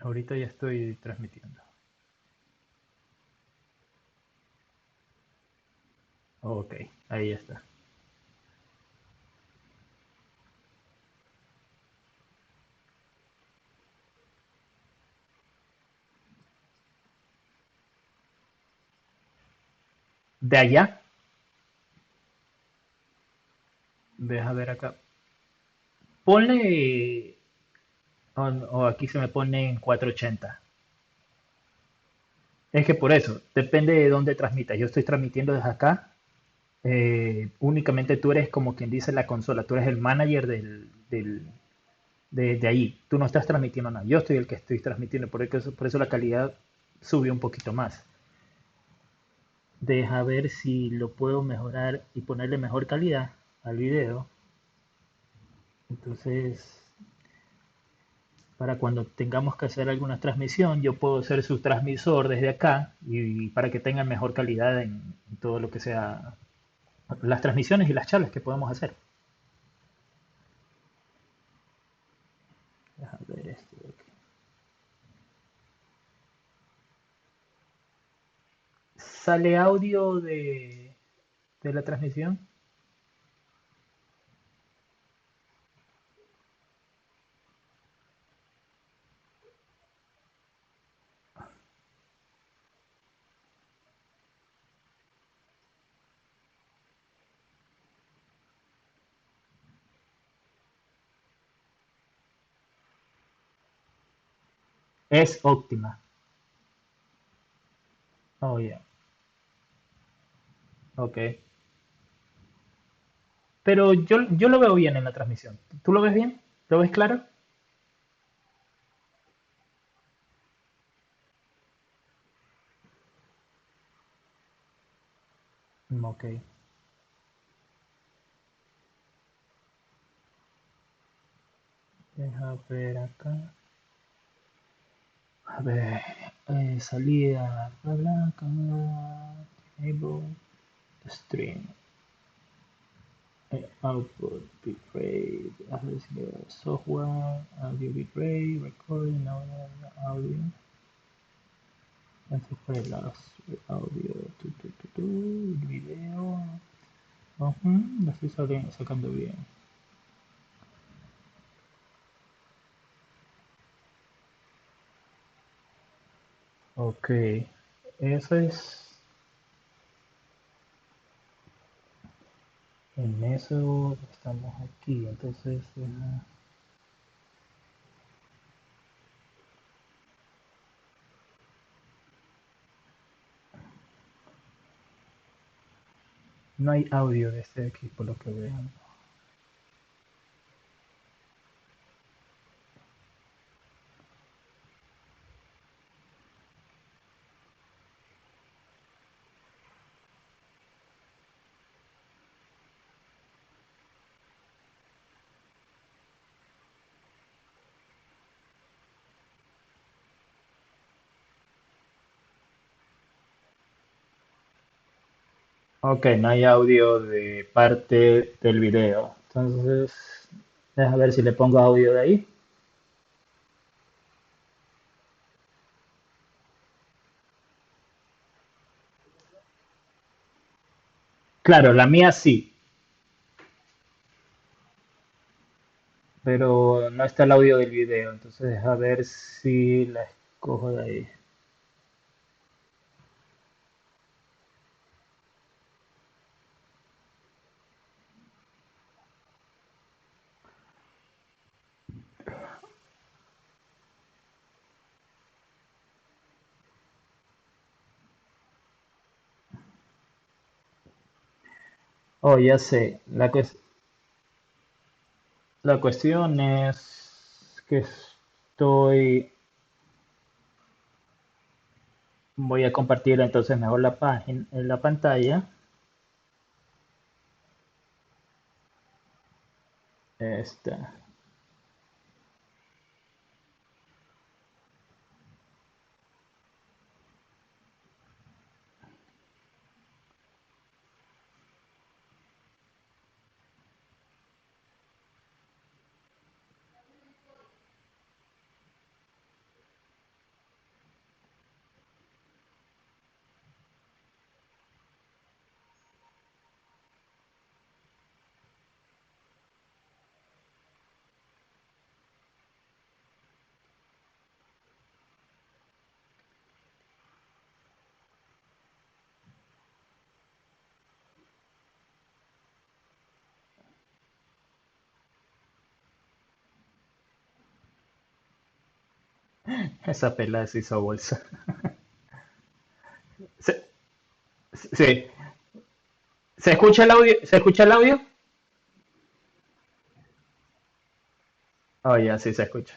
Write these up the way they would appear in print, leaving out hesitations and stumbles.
Ahorita ya estoy transmitiendo. Ok, ahí está. De allá, deja ver acá. Ponle, o aquí se me pone en 480. Es que por eso, depende de dónde transmitas. Yo estoy transmitiendo desde acá. Únicamente tú eres como quien dice la consola. Tú eres el manager de ahí. Tú no estás transmitiendo nada. Yo estoy el que estoy transmitiendo. Por eso la calidad subió un poquito más. Deja ver si lo puedo mejorar y ponerle mejor calidad al video. Entonces, para cuando tengamos que hacer alguna transmisión, yo puedo ser su transmisor desde acá y para que tengan mejor calidad en todo lo que sea las transmisiones y las charlas que podemos hacer. Déjame ver esto de aquí. ¿Sale audio de la transmisión? Es óptima. Oh, yeah. Ok. Pero yo lo veo bien en la transmisión. ¿Tú lo ves bien? ¿Lo ves claro? Ok. Deja ver acá. A ver, salida, bla bla, cámara, enable, stream, output, bitrate, software, audio bitrate, recording, audio, las audio, video, lo estoy sacando bien. Ok, eso es, en eso estamos aquí, entonces, no hay audio de este aquí por lo que veo. Ok, no hay audio de parte del video. Entonces, déjame ver si le pongo audio de ahí. Claro, la mía sí, pero no está el audio del video. Entonces, déjame ver si la escojo de ahí. Oh, ya sé. La cuestión es que voy a compartir entonces mejor la página, en la pantalla. Esta. Esa pelada se hizo bolsa. Se- sí. ¿Se escucha el audio? ¿Se escucha el audio? Oh, ya, sí se escucha.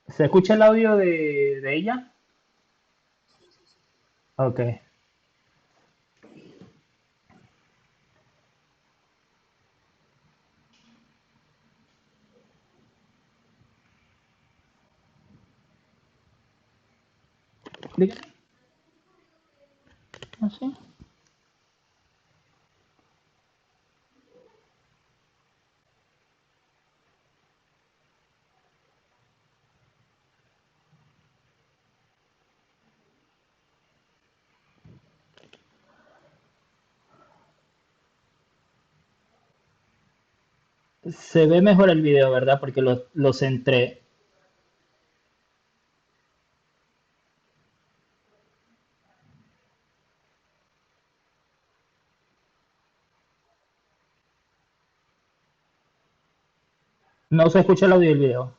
¿Se escucha el audio de ella? Ok. Dígame. ¿Así? Se ve mejor el video, ¿verdad? Porque lo centré no se escucha el audio del video.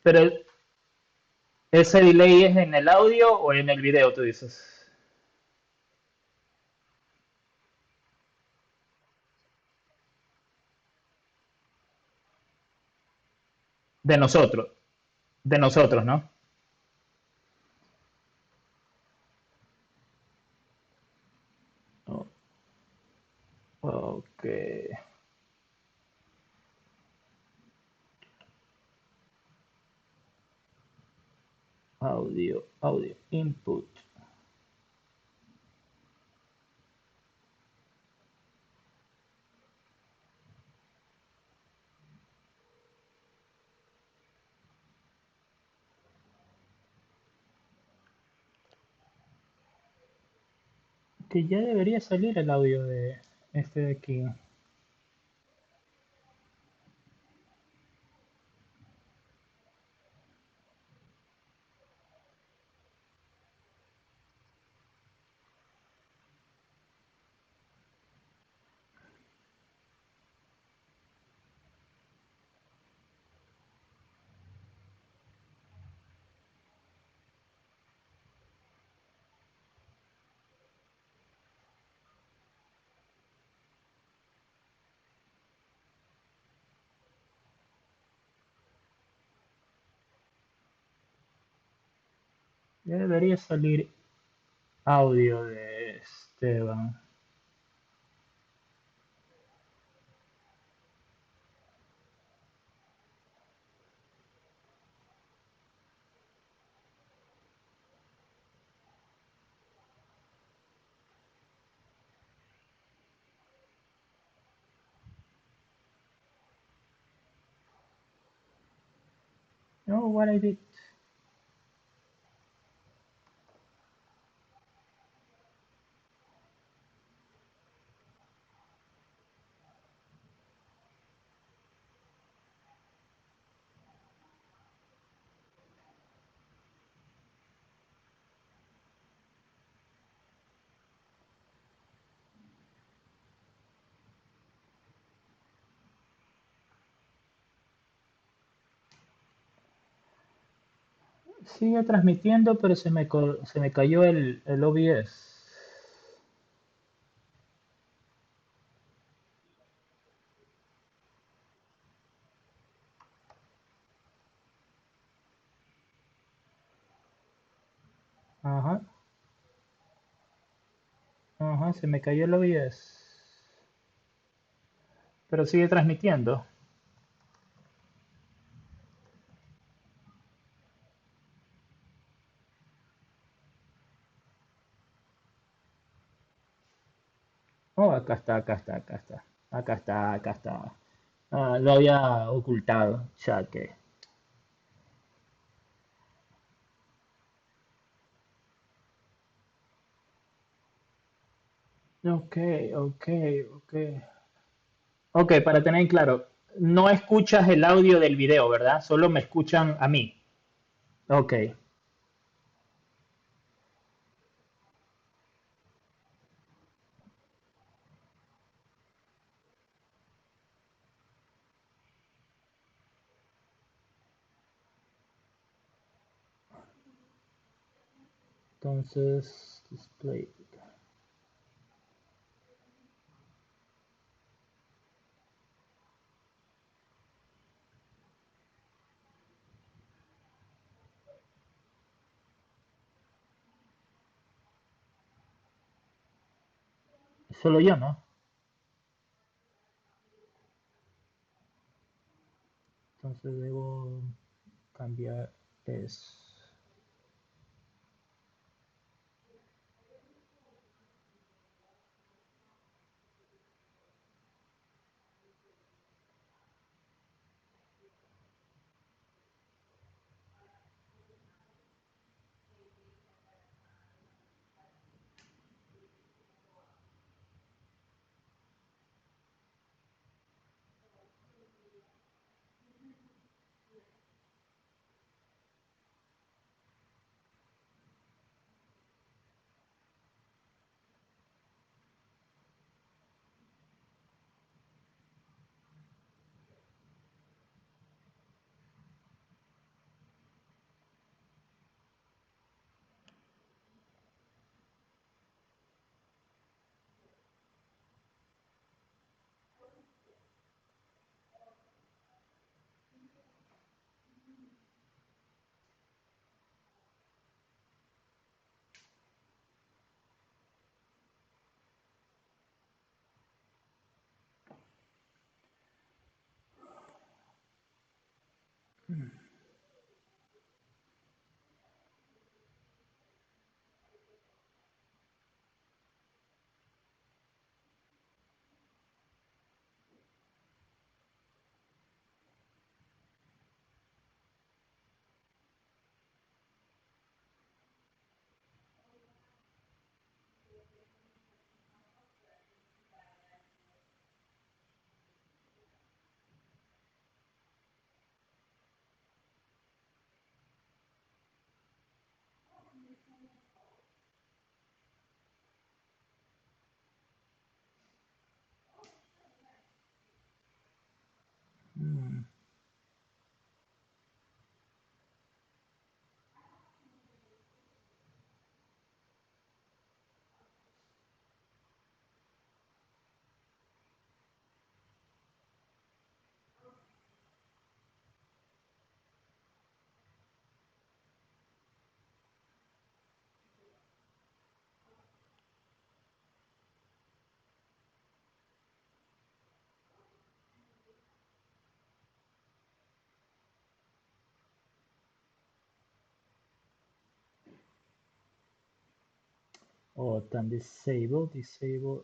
Pero ese delay es en el audio o en el video, tú dices. De nosotros. De nosotros, ¿no? Oh, ok. Audio, audio, input. Que ya debería salir el audio de este de aquí. Ya debería salir audio de Esteban. No, what I did. Sigue transmitiendo, pero se me cayó el OBS. Ajá, ajá, se me cayó el OBS. Pero sigue transmitiendo. Oh, acá está, acá está, acá está. Acá está, acá está. Ah, lo había ocultado, ya que. Ok, ok, ok. Ok, para tener en claro, no escuchas el audio del video, ¿verdad? Solo me escuchan a mí. Ok, entonces, display. Solo yo, ¿no? Entonces debo cambiar eso. Mm. Oh, tan disable, disable.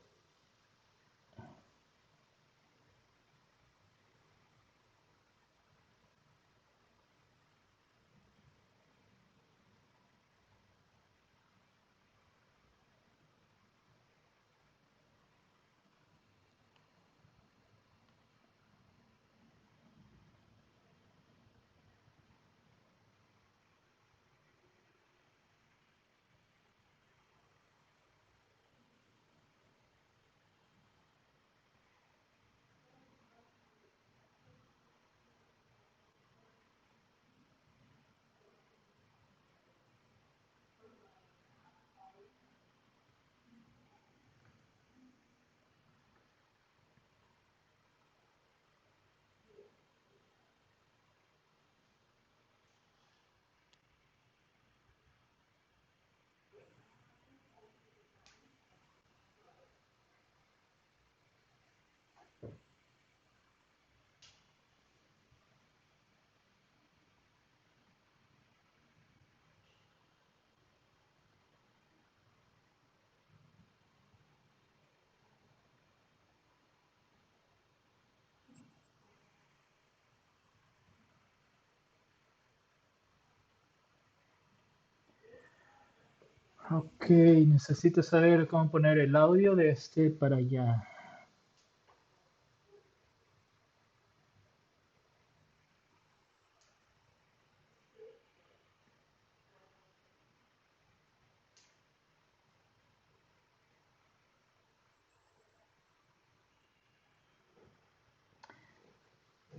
Ok, necesito saber cómo poner el audio de este para allá.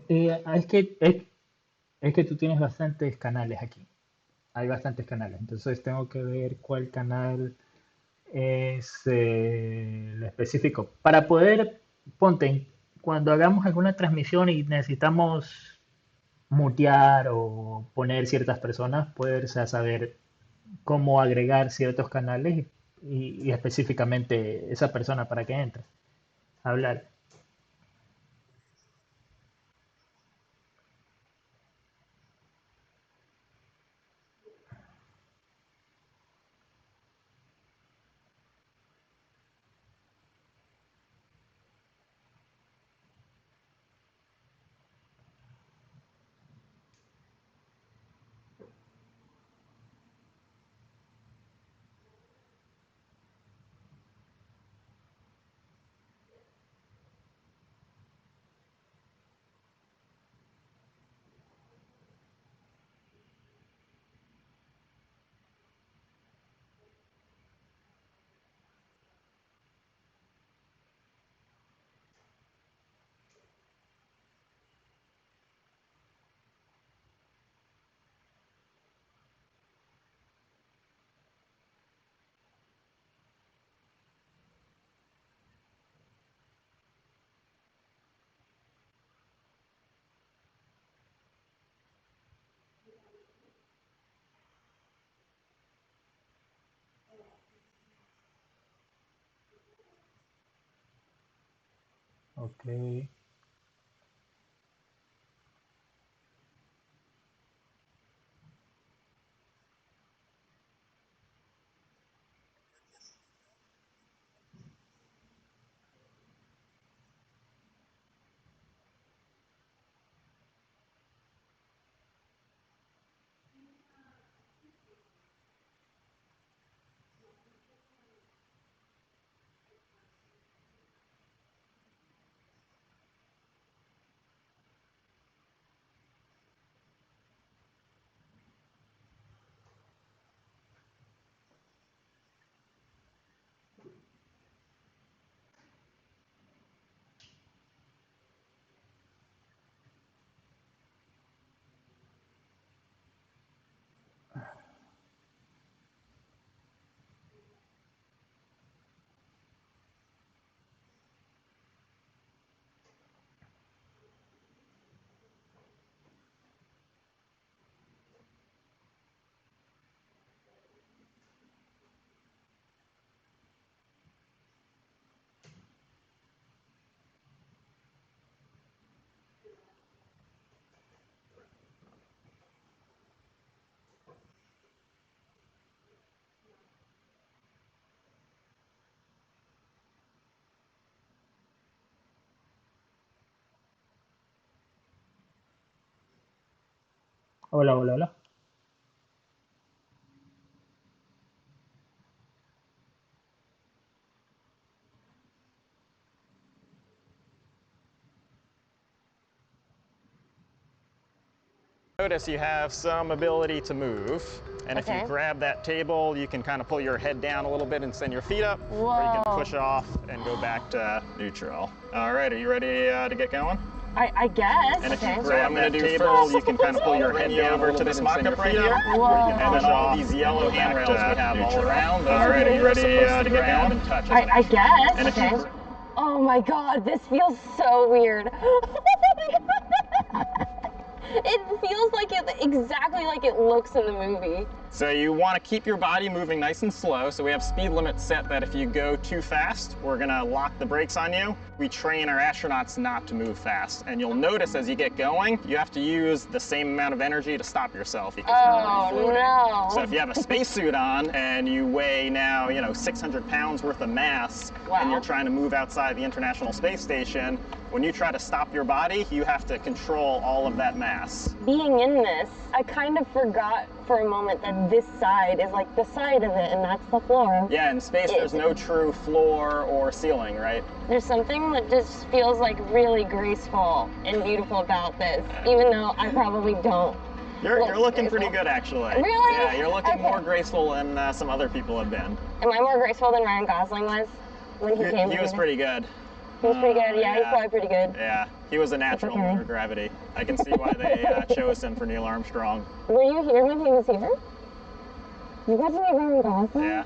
Es que, es que tú tienes bastantes canales aquí. Hay bastantes canales. Entonces tengo que ver cuál canal es el específico. Para poder, ponte, cuando hagamos alguna transmisión y necesitamos mutear o poner ciertas personas, poder saber cómo agregar ciertos canales y específicamente esa persona para que entre a hablar. Ok. Hola, hola, hola. Notice you have some ability to move, and if you Okay. grab that table, you can kind of pull your head down a little bit and send your feet up, or you can Whoa. push off and go back to neutral. All right, are you ready to get going? I guess. And if Okay. you grab that table, you can kind of pull your head down over to this mock-up right here, or you can Whoa. push all these yellow handrails we have all around. All right, are you ready to get going? And touch I guess. And if you Okay. Oh my god, this feels so weird. It feels like it exactly like it looks in the movie. So you want to keep your body moving nice and slow. So we have speed limits set that if you go too fast, we're going to lock the brakes on you. We train our astronauts not to move fast. And you'll notice as you get going, you have to use the same amount of energy to stop yourself because you're already Oh floating. Wow. So if you have a spacesuit on and you weigh now, 600 pounds worth of mass, Wow. and you're trying to move outside the International Space Station, when you try to stop your body, you have to control all of that mass. Being in this, I kind of forgot for a moment that this side is like the side of it and that's the floor. Yeah, in space there's no true floor or ceiling, right? There's something that just feels like really graceful and beautiful about this, even though I probably don't. You're looking pretty good, actually. Really? Yeah, you're looking Okay. more graceful than some other people have been. Am I more graceful than Ryan Gosling was when he came? He was pretty good. He was pretty good. Yeah, he's probably pretty good. Yeah, he was a natural in lunar gravity. I can see why they chose him for Neil Armstrong. Were you here when he was here? You got to meet Ryan Gosling? Yeah.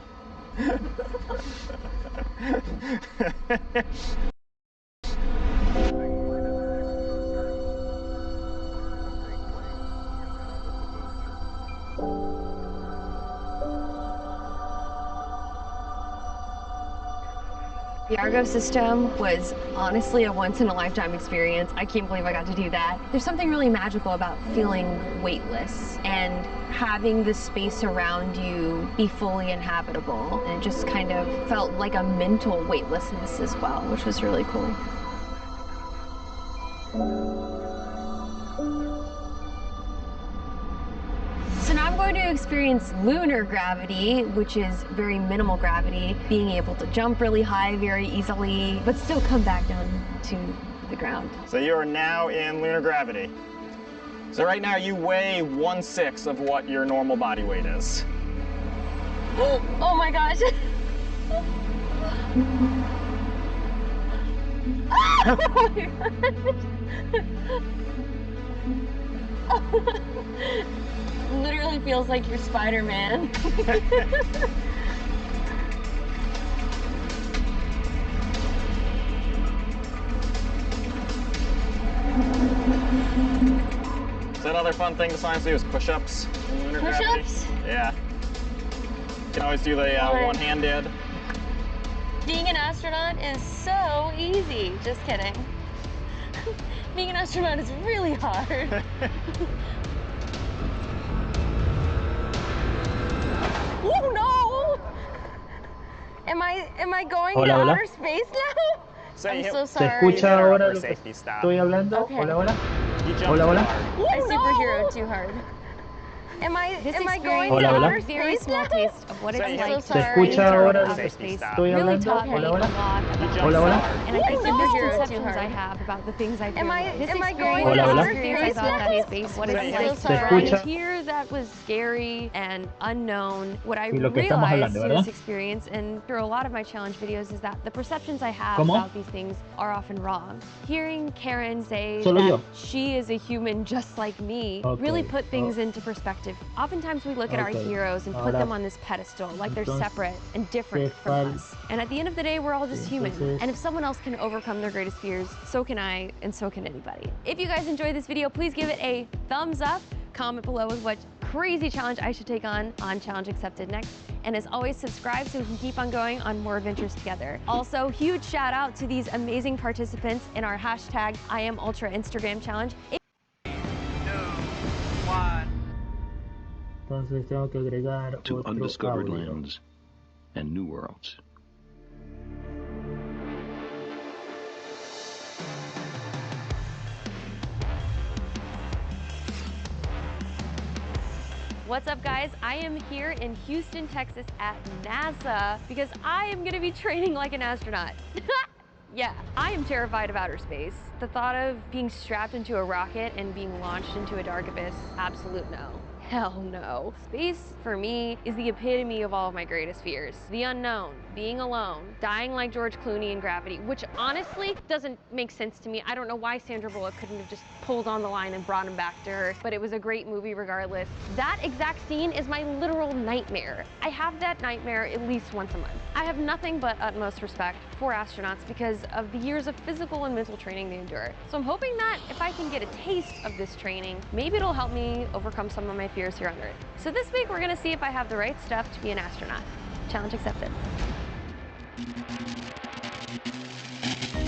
The Argo system was honestly a once-in-a-lifetime experience. I can't believe I got to do that. There's something really magical about feeling weightless and having the space around you be fully inhabitable. And it just kind of felt like a mental weightlessness as well, which was really cool. So now I'm going to experience lunar gravity, which is very minimal gravity, being able to jump really high very easily, but still come back down to the ground. So you are now in lunar gravity. So right now you weigh 1/6 of what your normal body weight is. Oh my gosh. Literally feels like you're Spider-Man. So another fun thing to science do is push-ups in lunar gravity. Push-ups? Yeah. You can always do the one-handed. Being an astronaut is so easy. Just kidding. Being an astronaut is really hard. Oh no! Am I going to Hola. outer space now? I'm so ¿Se sorry. escucha ahora lo que Safety stop. estoy hablando? Okay. Hola, hola. You jumped Hola, too hola. hard. Oh, I no! superhero too hard. Am I This going to Hola, hola. outer a very space small now? taste of what So it's you- like Se to escucha enter ahora outer lo que space. estoy Really hablando? taught me Hola, a hola. lot about jumped Hola, hola. myself, and I think the Oh, no! misconceptions Too I hard. have about the things I do. Am I This going experience, to Hola, hola. outer experience I space thought now? that space, what So it's you- like Se to escucha. frontier that was scary and unknown. What I Y lo que estamos realized hablando, through ¿verdad? this experience and through a lot of my challenge videos is that the perceptions I have ¿Cómo? about these things are often wrong. Hearing Karen say Solo that yo. she is a human just like me Okay. really put things into perspective. Oftentimes we look at our Okay. heroes and put Ahora, them on this pedestal like they're entonces, separate and different ¿qué from fal- us. And at the end of the day, we're all just human. Entonces- And if someone else can overcome their greatest fears, so can I, and so can anybody. If you guys enjoyed this video, please give it a thumbs up. Comment below with what crazy challenge I should take on Challenge Accepted next. And as always, subscribe so we can keep on going on more adventures together. Also, huge shout out to these amazing participants in our hashtag #IamUltra Instagram challenge. Entonces tengo que agregar To otro undiscovered audio. lands and new worlds. What's up, guys? I am here in Houston, Texas at NASA because I am gonna be training like an astronaut. Yeah, I am terrified of outer space. The thought of being strapped into a rocket and being launched into a dark abyss, absolute no. Hell no. Space, for me, is the epitome of all of my greatest fears. The unknown, being alone, dying like George Clooney in Gravity, which honestly doesn't make sense to me. I don't know why Sandra Bullock couldn't have just pulled on the line and brought him back to her, but it was a great movie regardless. That exact scene is my literal nightmare. I have that nightmare at least once a month. I have nothing but utmost respect for astronauts because of the years of physical and mental training they endure. So I'm hoping that if I can get a taste of this training, maybe it'll help me overcome some of my fears here on Earth. So this week we're gonna see if I have the right stuff to be an astronaut. Challenge accepted.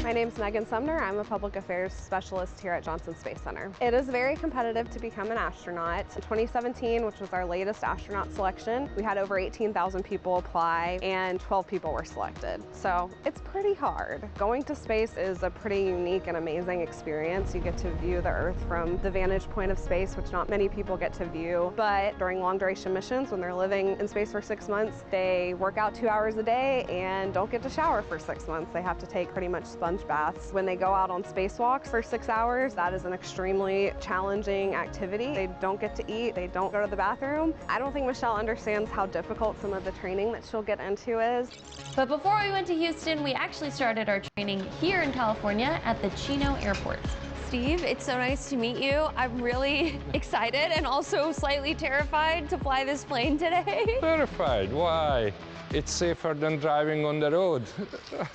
My name's Megan Sumner. I'm a public affairs specialist here at Johnson Space Center. It is very competitive to become an astronaut. In 2017, which was our latest astronaut selection, we had over 18,000 people apply and 12 people were selected. So it's pretty hard. Going to space is a pretty unique and amazing experience. You get to view the Earth from the vantage point of space, which not many people get to view. But during long duration missions, when they're living in space for 6 months, they work out 2 hours a day and don't get to shower for 6 months. They have to take pretty much sponge baths. When they go out on spacewalks for 6 hours, that is an extremely challenging activity. They don't get to eat, they don't go to the bathroom. I don't think Michelle understands how difficult some of the training that she'll get into is. But before we went to Houston, we actually started our training here in California at the Chino Airport. Steve, it's so nice to meet you. I'm really excited and also slightly terrified to fly this plane today. Terrified? Why? It's safer than driving on the road.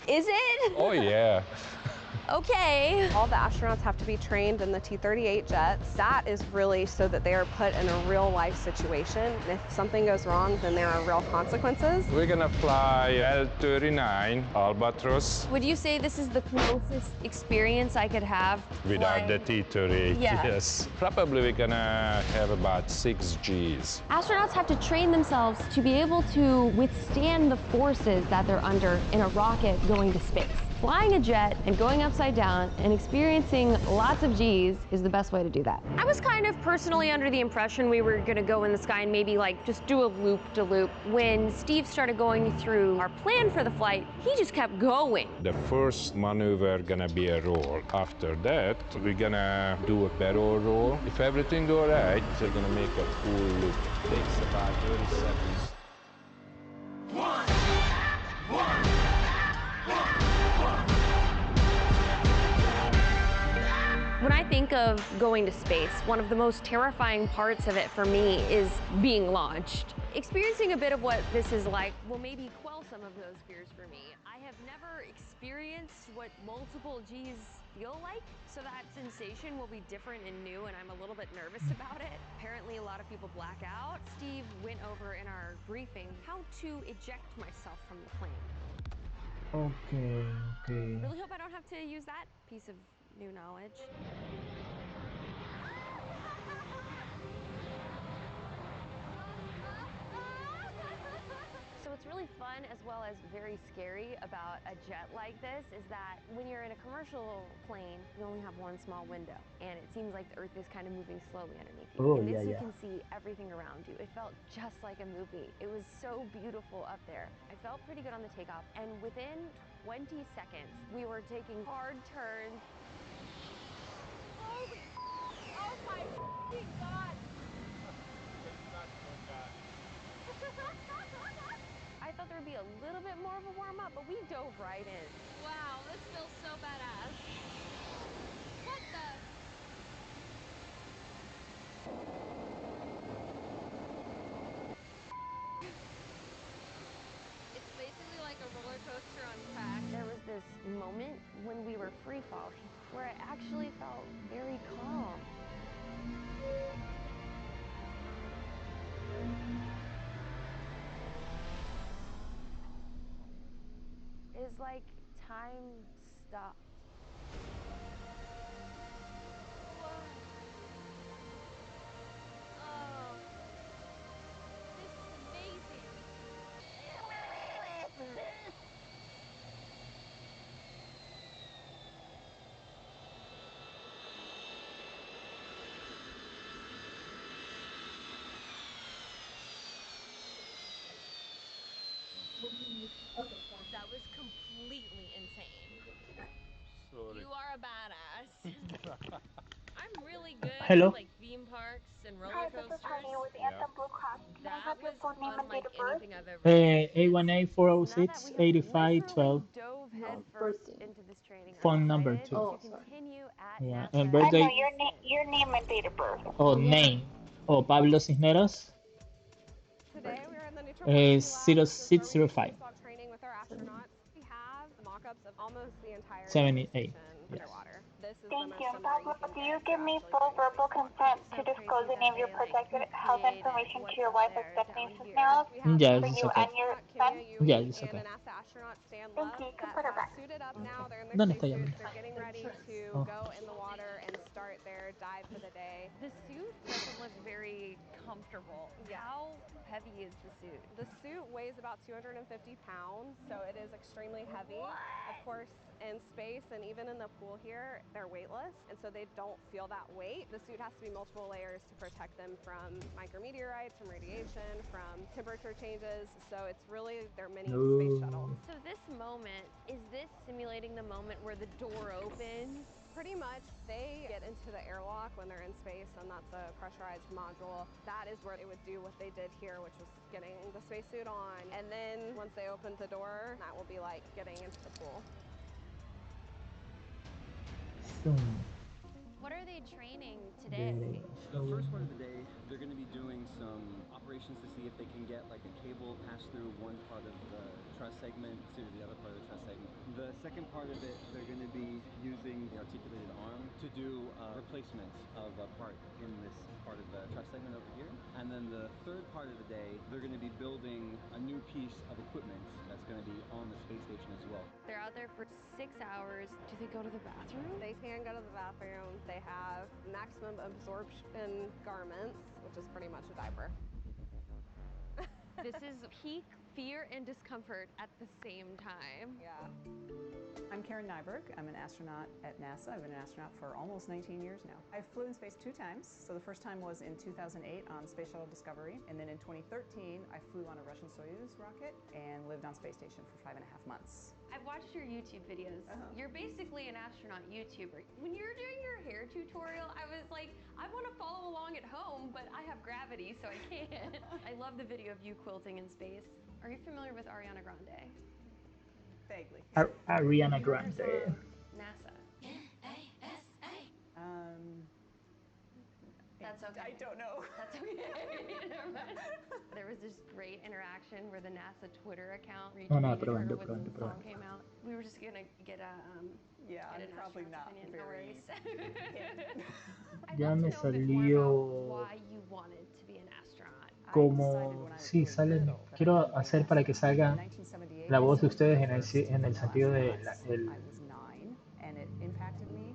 Is it? Oh, yeah. Okay. All the astronauts have to be trained in the T-38 jets. That is really so that they are put in a real life situation. And if something goes wrong, then there are real consequences. We're gonna fly L-39 Albatros. Would you say this is the closest experience I could have? Without the T-38, Yeah. yes. Probably we're gonna have about 6 Gs. Astronauts have to train themselves to be able to withstand the forces that they're under in a rocket going to space. Flying a jet and going upside down and experiencing lots of G's is the best way to do that. I was kind of personally under the impression we were gonna go in the sky and maybe like just do a loop-de-loop. When Steve started going through our plan for the flight, he just kept going. The first maneuver gonna be a roll. After that, we're gonna do a barrel roll. If everything's all right, we're gonna make a full loop. Takes about 30 seconds. When I think of going to space, one of the most terrifying parts of it for me is being launched. Experiencing a bit of what this is like will maybe quell some of those fears for me. I have never experienced what multiple G's feel like, so that sensation will be different and new, and I'm a little bit nervous about it. Apparently a lot of people black out. Steve went over in our briefing how to eject myself from the plane. Okay, okay. I really hope I don't have to use that piece of new knowledge. So what's really fun as well as very scary about a jet like this is that when you're in a commercial plane, you only have one small window, and it seems like the Earth is kind of moving slowly underneath you. Oh, In this, yeah, you yeah. can see everything around you. It felt just like a movie. It was so beautiful up there. I felt pretty good on the takeoff, and within 20 seconds, we were taking hard turns. Holy, oh my God. I thought there would be a little bit more of a warm-up, but we dove right in. Wow, this feels so badass. What the? It's basically like a roller coaster on crack. There was this moment when we were free falling where I actually felt very calm. It's like time stopped. Oh, this is amazing. That was completely insane. Sorry. You are a badass. I'm really good Hello? at like theme parks and roller coasters. That was unlike anything I've ever experienced. So now that we have literally A1A406-8512. dove headfirst into this training, I'm Phone number excited too. to continue at Yeah, NASA. and birthday. Your name and date of birth. Oh, name. Oh, Pablo Cisneros. Today we are in the neutral buoyancy lab. This is where we do 0605. spacewalk training with our astronauts. We have mock-ups of almost the entire space 78. station Yes. underwater. This This is Thank the you. most And similar you Pablo, can do get you to give me actually full doing verbal spacewalk. consent It's to so disclose crazy any that of your they like protected health recreated information to what's your up wife or there Stephanie's down here. now We have Yeah, for an it's you okay. and your astronaut son? Kimia Yeah, Yui it's and okay. a NASA astronaut Stan Thank Love you. You can that put her have back. suited up now. They're in their ¿Dónde está ella? spacesuits. They're getting ready to Oh. go in the water and start their dive for the day. The suit doesn't look very comfortable. Yeah. How heavy is the suit? The suit weighs about 250 pounds, so it is extremely heavy. Of course, in space and even in the pool here, they're weightless, and so they don't feel that weight. The suit has to be multiple layers to protect them from micrometeorites, from radiation, from temperature changes, so it's really their mini space shuttle. No. So this moment, is this simulating the moment where the door opens? Pretty much, they get into the airlock when they're in space, and that's a pressurized module. That is where they would do what they did here, which was getting the spacesuit on. And then once they opened the door, that will be like getting into the pool. What are they training today? The first part of the day, they're going to be doing some operations to see if they can get like a cable pass through one part of the truss segment to the other part of the truss segment. The second part of it, they're going to be using the articulated arm to do replacements of a part in this part of the truss segment over here. And then the third part of the day, they're going to be building a new piece of equipment that's going to be on the space station as well. They're out there for 6 hours. Do they go to the bathroom? They can go to the bathroom. They have maximum absorption garments, which is pretty much a diaper. This is peak fear and discomfort at the same time. Yeah. I'm Karen Nyberg. I'm an astronaut at NASA. I've been an astronaut for almost 19 years now. I flew in space 2 times. So the first time was in 2008 on Space Shuttle Discovery. And then in 2013, I flew on a Russian Soyuz rocket and lived on space station for 5.5 months. I've watched your YouTube videos. You're basically an astronaut YouTuber. When you're doing your hair tutorial, I was like, I want to follow along at home, but I have gravity, so I can't. I love the video of you quilting in space. Are you familiar with Ariana Grande? Vaguely. Ariana Grande. NASA. That's okay. I don't know. That's okay. Never mind. There was this great interaction where the NASA Twitter account retweeted her when the song came out. We were just gonna get a Yeah, I'm get an probably astronaut's not opinion. very. No worries. Ya me salió why you wanted to be an astronaut. como sí salen. Quiero hacer para que salga la voz de ustedes en el sentido de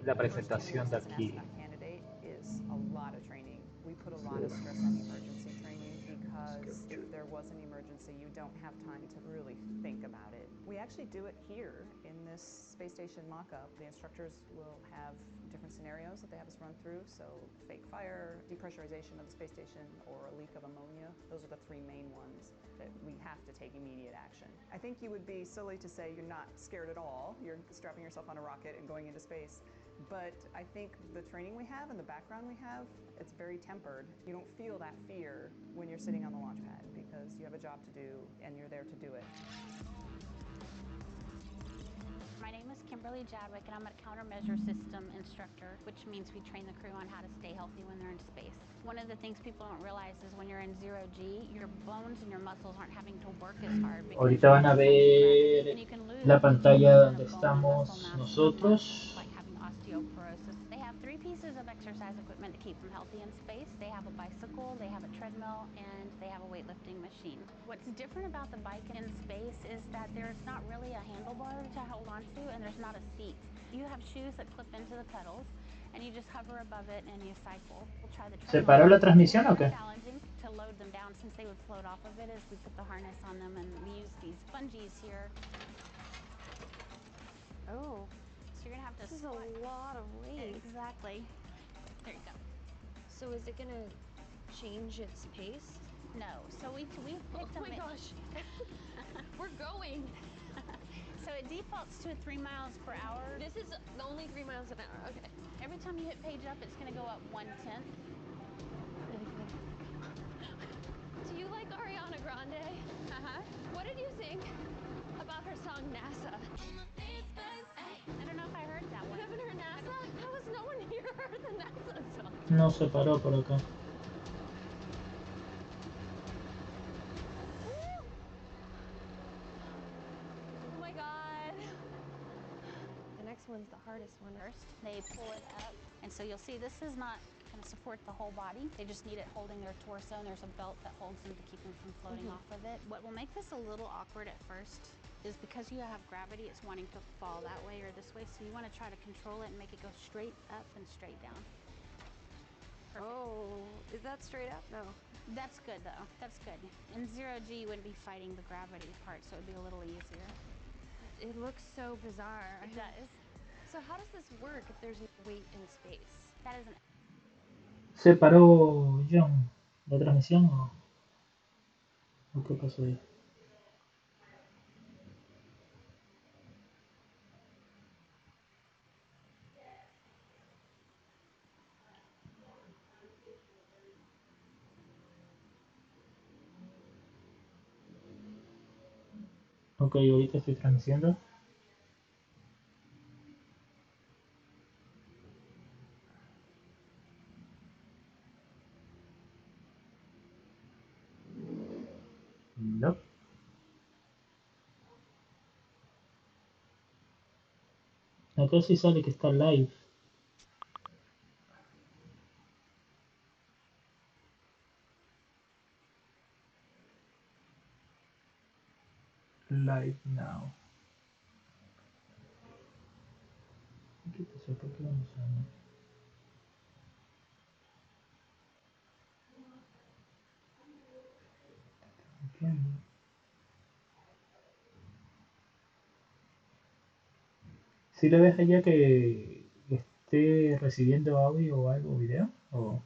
la presentación de aquí. Is a lot of training. We put a lot of stress on emergency training because if there was an emergency, you don't have time to really think about it. We actually do it here in this space station mock-up. The instructors will have different scenarios that they have us run through. So fake fire, depressurization of the space station, or a leak of ammonia. Those are the 3 main ones that we have to take immediate action. I think you would be silly to say you're not scared at all. You're strapping yourself on a rocket and going into space. But I think the training we have and the background we have, it's very tempered. You don't feel that fear when you're sitting on the launch pad because you have a job to do and you're there to do it. My name is Kimberly Jadwick, and I'm a countermeasure system instructor, which means we train the crew on how to stay healthy when they're in space. One of the things people don't realize is when you're in 0G, your bones and your muscles aren't having to work as hard. Ahorita van a ver la pantalla donde estamos nosotros. Like having osteoporosis. They have 3 pieces of exercise equipment to keep them healthy in space. They have a bicycle, they have a treadmill, and they have a weightlifting machine. What's different about the bike in space is that there's not really a handlebar to hold on to, and there's not a seat. You have shoes that clip into the pedals, and you just hover above it and you cycle. We'll try the ¿Se treadmill. paró la transmisión o qué? Challenging to load them down since they would float off of it as we put the harness on them, and we use these bungees here. Oh, So you're gonna have to this is a lot of weight. Exactly. There you go. So is it gonna change its pace? No. So we picked them. Oh my gosh. We're going. So it defaults to 3 miles per hour. This is only 3 miles an hour. Okay. Every time you hit page up, it's gonna go up 1/10. Do you like Ariana Grande? What did you think about her song NASA? I don't know if I heard that one. You haven't heard NASA? How has no one here heard the NASA song? No se paró por acá. Oh my god. The next one's the hardest one. First, they pull it up, and so you'll see this is not going to support the whole body. They just need it holding their torso, and there's a belt that holds them to keep them from floating off of it. What will make this a little awkward at first is because you have gravity, it's wanting to fall that way or this way, so you want to try to control it and make it go straight up and straight down. Perfect. Oh, is that straight up? No. That's good though, that's good. In 0G, you wouldn't be fighting the gravity part, so it would be a little easier. It looks so bizarre. It does. So how does this work if there's no weight in space? That is an ¿Se paró John la transmisión o qué pasó ahí? Ok, ahorita estoy transmitiendo. No. Acá sí sale que está live. Live now. ¿Qué pasó? ¿Por qué vamos a ver? Entiendo. ¿Sí le ves allá que esté recibiendo audio o algo, video? ¿O?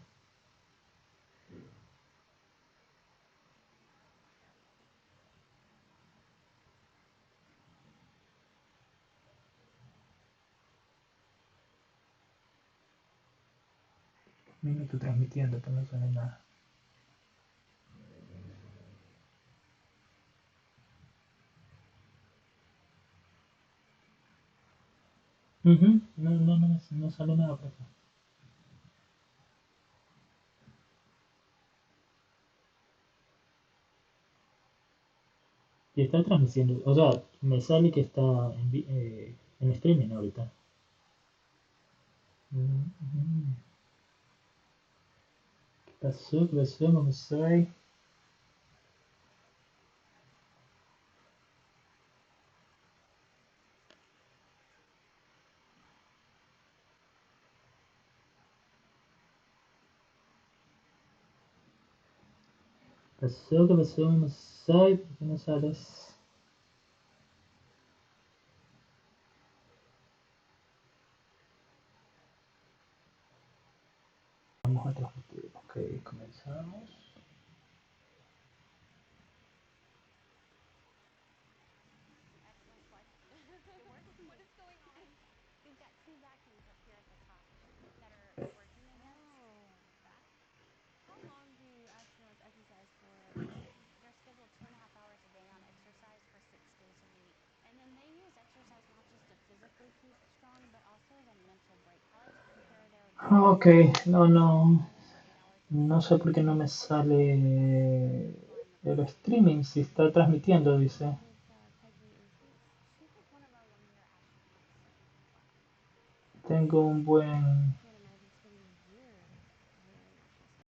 No estoy transmitiendo, pero no sale nada. No sale nada por acá. Y está transmitiendo, o sea, me sale que está en streaming ahorita. ¿Qué pasó? ¿Qué pasó? Vamos ahí. ¿Pasó? ¿Qué pasó? Vamos ahí. ¿Por qué no sales? Vamos a transmitir. Ok, comenzamos. What is going on? We've got two vacuums up here at the top that are working against that. How long do astronauts exercise for every day? They're scheduled 2.5 hours a day on exercise for 6 days a week. And then they use exercise not just to physically keep strong, but also as a mental break. I like to compare their Ok, no sé por qué no me sale el streaming si está transmitiendo, dice. Tengo un buen